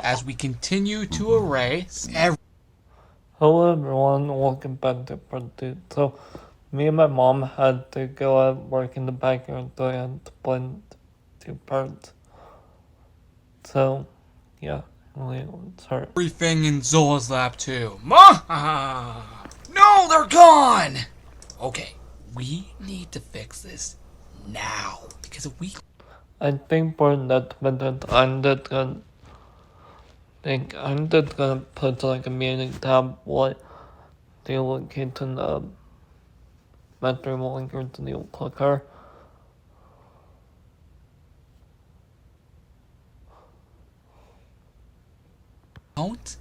as we continue to erase every... Hello everyone, welcome back to part 2. So, me and my mom had to go out work in the backyard, so I had to blend 2 parts. So, yeah, let's start. everything in Zola's lab too. No, they're gone! Okay, we need to fix this now, because if we... I think for that method, I'm just gonna put like a meeting tab what the location of bedroom linker to the clicker. don't,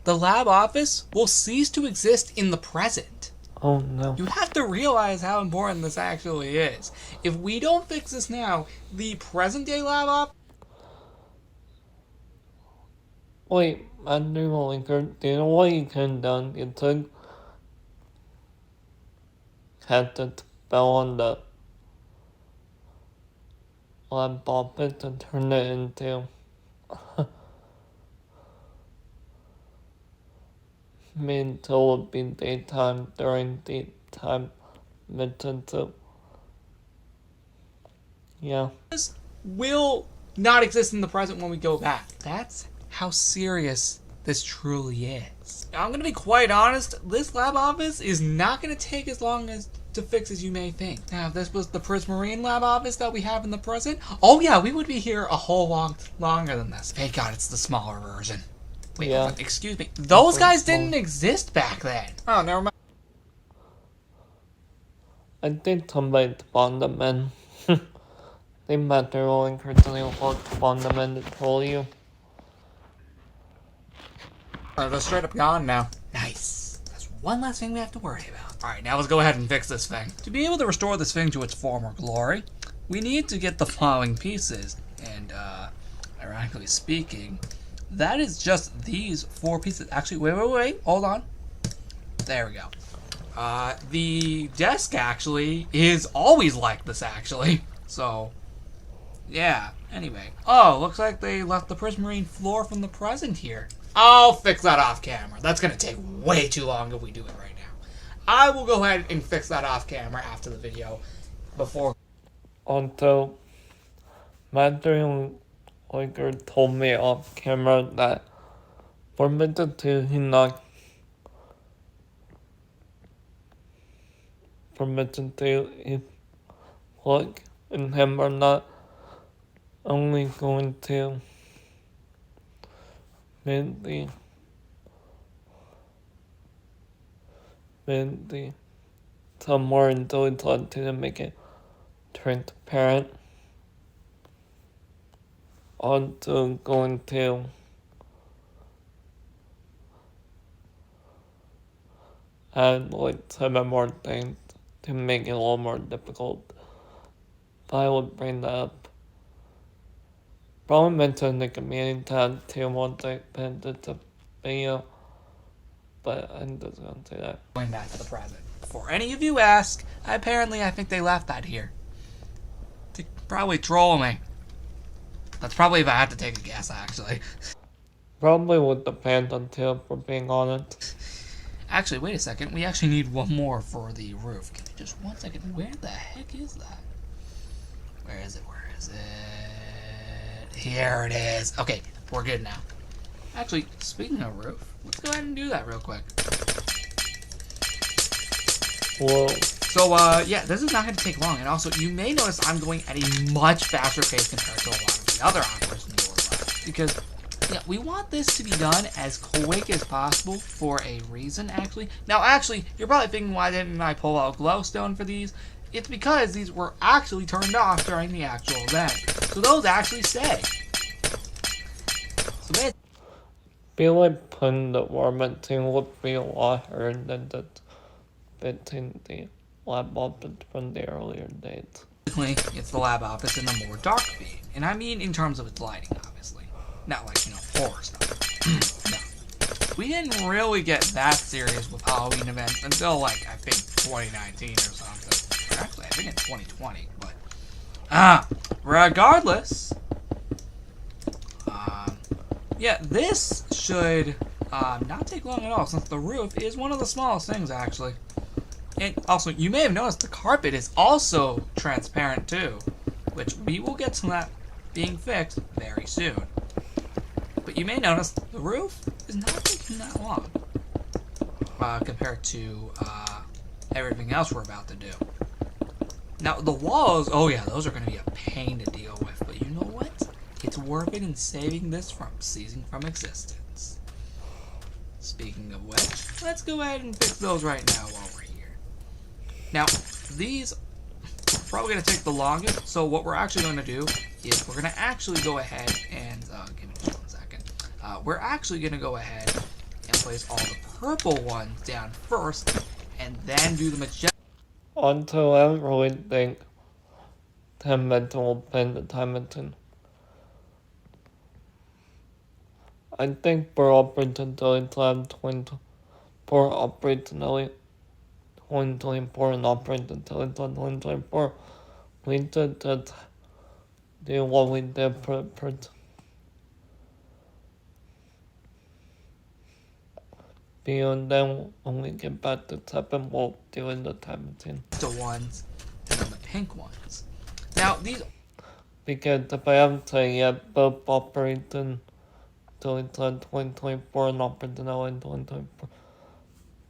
the lab office will cease to exist in the present. Oh no. You have to realize how important this actually is. If we don't fix this now, the present day lab office... Wait, bedroom linker, do you know what you could have done? You took had to spell on the lab office and turn it into made till it be daytime during daytime midterm, so yeah. will not exist in the present when we go back. That's how serious this truly is. Now, I'm going to be quite honest, this lab office is not going to take as long to fix as you may think. Now, if this was the Prismarine lab office that we have in the present, oh yeah, we would be here a whole lot longer than this. Thank God it's the smaller version. Wait, yeah. Excuse me. Those guys didn't exist back then. Oh, never mind. I think somebody spawned them in. They met their own originally spawned them in to troll you. They're straight up gone now. Nice. That's one less thing we have to worry about. Alright, now let's go ahead and fix this thing. To be able to restore this thing to its former glory, we need to get the following pieces. And, ironically speaking, that is just these 4 pieces. Actually, wait, hold on. There we go. The desk, actually, is always like this, actually. So, yeah. Anyway. Oh, looks like they left the Prismarine floor from the present here. I'll fix that off camera. That's going to take way too long if we do it right now. I will go ahead and fix that off camera after the video before... Also, Mandarin Liker told me off camera that for Midget 2 he not for Midget 2 he Luck and him are not only going to mainly some more intelligent to make it transparent. Also going to add like 7 more things to make it a little more difficult. But I would bring that up. Probably mention the community tab too once I put this video. But I'm just gonna say that. Going back to the present. Before any of you ask, I think they left that here. To probably troll me. That's probably if I had to take a guess, actually. Probably would depend on too, for being honest. Actually, wait a second. We actually need one more for the roof. Give me just 1 second. Where the heck is that? Where is it? Here it is. Okay, we're good now. Actually, speaking of roof, let's go ahead and do that real quick. Whoa. So, yeah, this is not going to take long. And also, you may notice I'm going at a much faster pace compared to a lot of the other operators in the world. Because, yeah, we want this to be done as quick as possible for a reason, actually. Now, actually, you're probably thinking, why didn't I pull out glowstone for these? It's because these were actually turned off during the actual event. So those actually stay. So they... Feel like putting the warm thing would be a lot harder than just fitting the lab office from the earlier days. It's the lab office in a more dark theme. And I mean in terms of its lighting, obviously. Not like, horror stuff. No. We didn't really get that serious with Halloween events until, like, I think 2019 or something. Or actually, I think it's 2020, but... regardless... yeah, this should not take long at all, since the roof is one of the smallest things, actually. And also, you may have noticed the carpet is also transparent, too, which we will get to that being fixed very soon. But you may notice the roof is not taking that long compared to everything else we're about to do. Now, the walls, oh yeah, those are going to be a pain to deal with, but you know what? It's worth it in saving this from ceasing from existence. Speaking of which, let's go ahead and fix those right now while we're here. Now, these are probably going to take the longest, so what we're actually going to do is we're going to actually go ahead and, give me just 1 second. We're actually going to go ahead and place all the purple ones down first, and then do the magenta. Until I don't really think 10 minutes will spend the time in. I think for Operating Lab 20 for Operating 2024 and Operating 2024, we should just do what we did for and then when we get back to 7, we'll do in the time machine. The ones and then the pink ones. Now these, because if I haven't said yet, both Operating 2024 and Operating 2024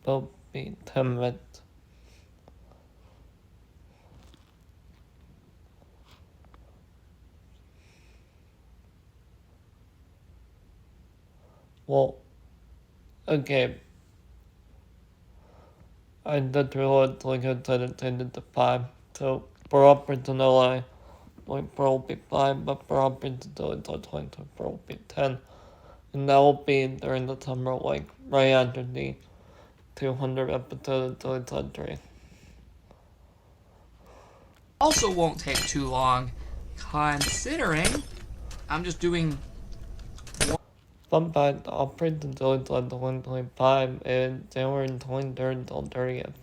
both be 10 minutes. Well, okay. I did realize, like I said, it ended to 5. So for Operating LI, like will be 5, but for Operating 2024 will be 10. And that will be during the summer, like right after the 200 episode of 2023. also won't take too long, considering I'm just doing. Fun fact, Operating 2025 is January 23rd till 30th.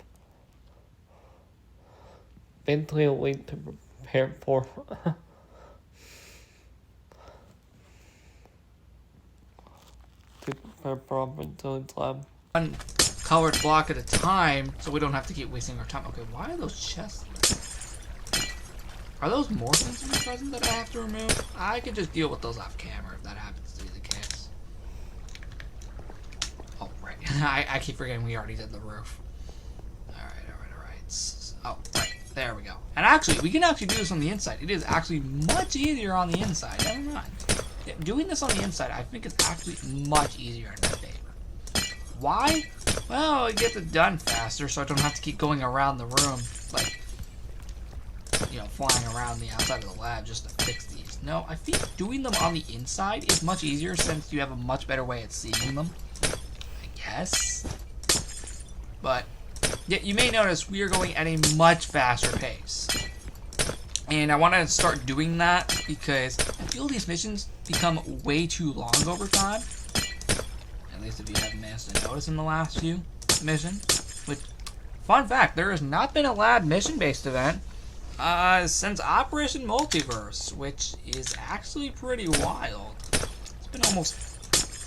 Basically a week to prepare for. To prepare for Operating Lab. One colored block at a time, so we don't have to keep wasting our time. Okay, why are those chests there? Are those more things in the present that I have to remove? I could just deal with those off camera if that happens to be the case. Oh, right. I keep forgetting we already did the roof. Alright. Oh, right. There we go. And actually, we can actually do this on the inside. It is actually much easier on the inside. Never mind. Yeah, doing this on the inside, I think, is actually much easier in my favor. Why? Well, it gets it done faster, so I don't have to keep going around the room, like, flying around the outside of the lab just to fix these. No, I think doing them on the inside is much easier since you have a much better way at seeing them. I guess. But, yeah, you may notice we are going at a much faster pace. And I want to start doing that because I feel these missions become way too long over time. At least if you haven't managed to notice in the last few missions. Which, fun fact, there has not been a lab mission-based event since Operation Multiverse, which is actually pretty wild. It's been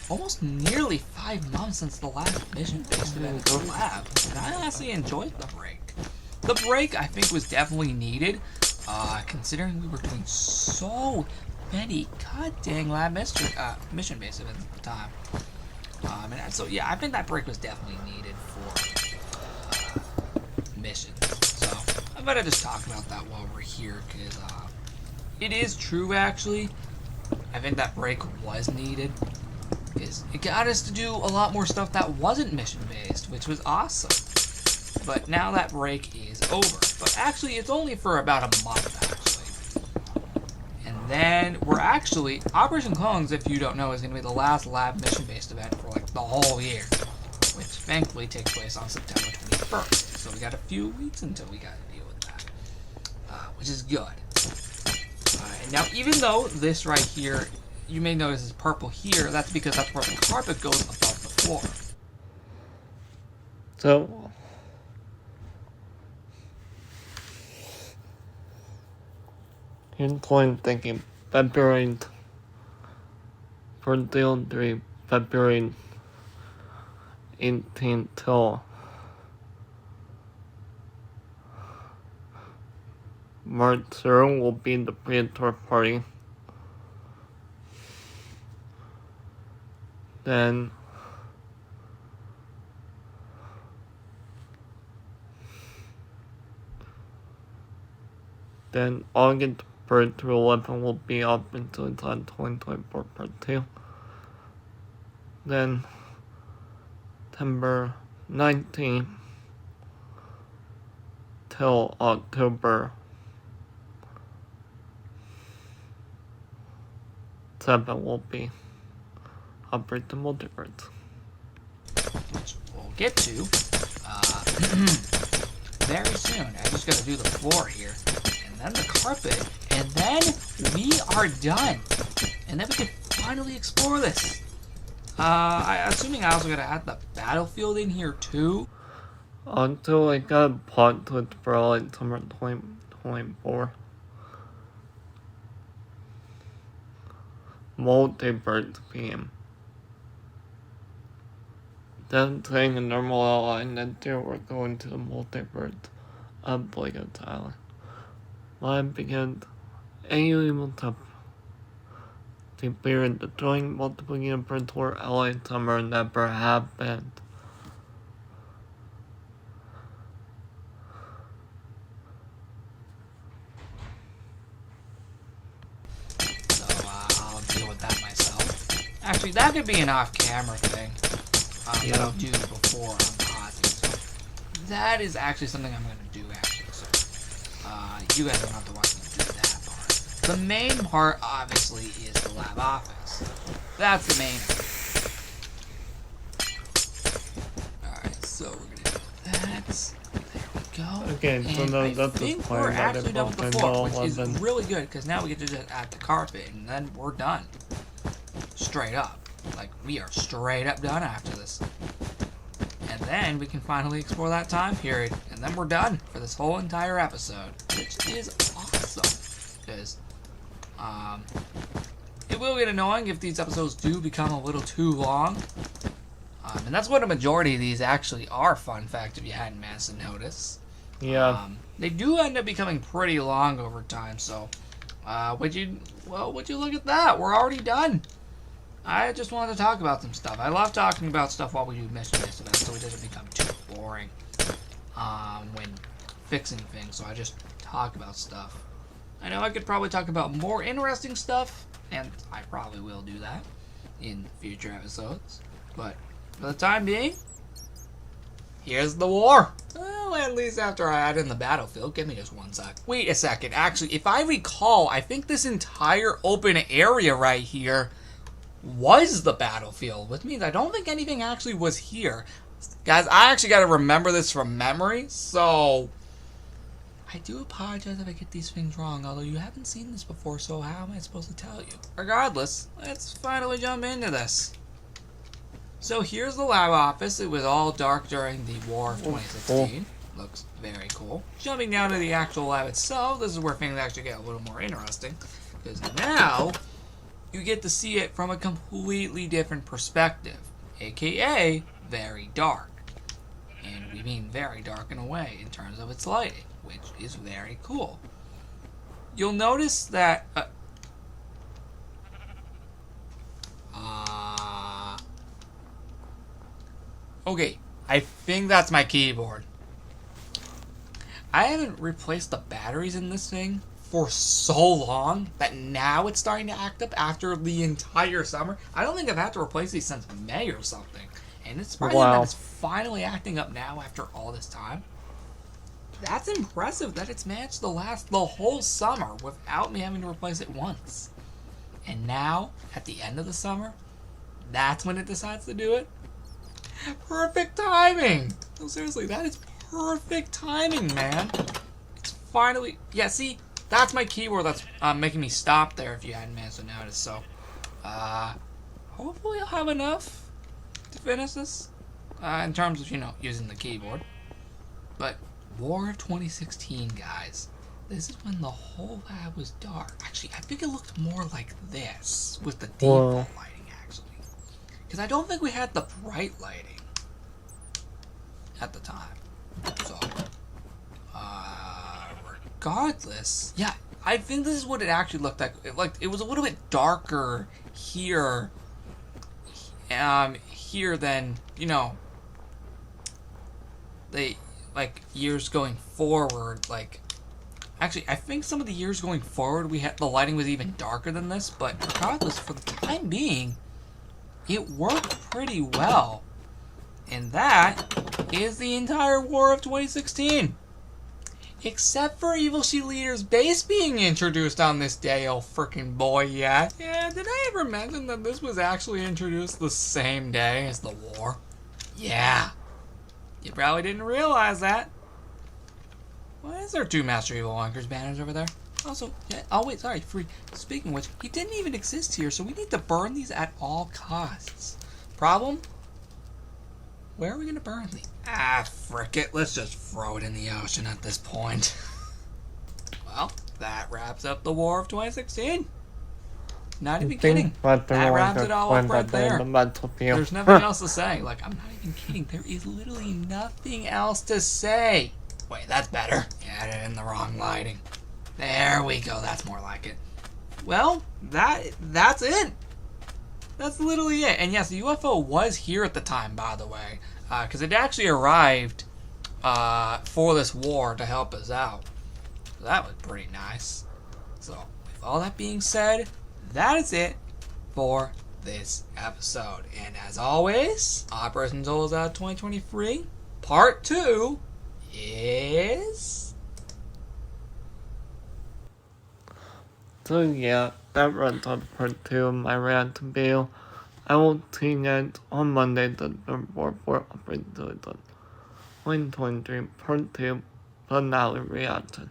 almost nearly 5 months since the last mission-based event in the lab, and I honestly enjoyed the break. The break, I think, was definitely needed, considering we were doing so many goddamn lab mission-based events at the time. And so, yeah, I think that break was definitely needed for missions. So, I better just talk about that while we're here, because it is true, actually. I think that break was needed, because it got us to do a lot more stuff that wasn't mission-based, which was awesome. But now that break is over. But actually, it's only for about a month, actually. And then we're actually... Operation Clones, if you don't know, is going to be the last lab mission-based event for, like, the whole year. Which, thankfully, takes place on September 21st. So we got a few weeks until we got to deal with that. Which is good. And now, even though this right here, you may notice is purple here, that's because that's where the carpet goes above the floor. So... here's what I'm thinking. February for delivery February 18th till March 0 will be the pre-tour party. Then August 1st to 11 will be up until 2024 part 2. Then September 19th till October 7 will be Operate the Multiverse. Which we'll get to very soon. I just gotta do the floor here, and then the carpet, and then we are done. And then we can finally explore this. Assuming I also gotta add the battlefield in here too. Until I got a plot twist for like summer 2024. Multiverse theme. Then playing a normal outline, and then we're going to the multiverse of Blake Tyler. Live begins alien up to appear in the joint multiple universe where LA Summer never happened. So I'll deal with that myself. Actually, that could be an off-camera thing that I'll do before I'm pausing. So that is actually something I'm going to do actually. So you guys don't have to watch me do that part. The main part, obviously, is the lab office. That's the main. Alright, so we're going to do that. There we go. Okay, so and now I that's think just we're fine. actually done with the floor, which is 11. really good, because now we get to just add the carpet, and then we're done. Straight up. Like, we are straight up done after this. And then we can finally explore that time period. And then we're done for this whole entire episode. Which is awesome. Because, it will get annoying if these episodes do become a little too long. And that's what a majority of these actually are, fun fact, if you hadn't managed to notice. Yeah. They do end up becoming pretty long over time, so, would you look at that? We're already done. I just wanted to talk about some stuff. I love talking about stuff while we do mission-based events, so it doesn't become too boring when fixing things. So I just talk about stuff. I know I could probably talk about more interesting stuff, and I probably will do that in future episodes. But for the time being, here's the war. Well, at least after I add in the battlefield. Give me just one sec. Wait a second. Actually, if I recall, I think this entire open area right here was the battlefield, which means I don't think anything actually was here. Guys, I actually got to remember this from memory, so I do apologize if I get these things wrong, although you haven't seen this before, so how am I supposed to tell you? Regardless, let's finally jump into this. So here's the lab office. It was all dark during the War of 2016. Looks very cool. Jumping down to the actual lab itself, this is where things actually get a little more interesting, because now you get to see it from a completely different perspective, aka very dark. And we mean very dark in a way in terms of its lighting, which is very cool. You'll notice that okay, I think that's my keyboard. I haven't replaced the batteries in this thing for so long that now it's starting to act up after the entire summer. I don't think I've had to replace these since May or something. And it's surprising that it's finally acting up now after all this time. That's impressive that it's managed to last the whole summer without me having to replace it once. And now, at the end of the summer, that's when it decides to do it? Perfect timing! No, seriously, that is perfect timing, man. It's finally... Yeah, see? That's my keyboard that's making me stop there if you hadn't managed to notice. So, hopefully I'll have enough to finish this in terms of, using the keyboard. But War of 2016, guys. This is when the whole lab was dark. Actually, I think it looked more like this with the default lighting, Because I don't think we had the bright lighting at the time. So, regardless, yeah, I think this is what it actually looked like. It was a little bit darker here, here than, you know, the, like, years going forward. Like, actually, I think some of the years going forward, the lighting was even darker than this, but regardless, for the time being, it worked pretty well. And that is the entire War of 2016. Except for Evil She Leader's base being introduced on this day, oh frickin' boy, yeah. Yeah, did I ever mention that this was actually introduced the same day as the war? Yeah. You probably didn't realize that. Why is there 2 Master Evil Hunkers banners over there? Also, yeah, oh wait, sorry, speaking of which, he didn't even exist here, so we need to burn these at all costs. Problem? Where are we gonna burn these? Ah, frick it, let's just throw it in the ocean at this point. Well, that wraps up the War of 2016. Not even kidding. That wraps it all up right there. There's nothing else to say. Like, I'm not even kidding. There is literally nothing else to say. Wait, that's better. Added in the wrong lighting. There we go. That's more like it. Well, that's it. That's literally it. And yes, the UFO was here at the time, by the way, because it actually arrived for this war to help us out. So that was pretty nice. So, with all that being said, that is it for this episode. And as always, Operation Souls Out 2023 Part 2 is... So yeah, that wraps up part 2 of my react video. I will see you guys on Monday, the 4th for Operation Souls Out 2023 Part 2 finale reaction.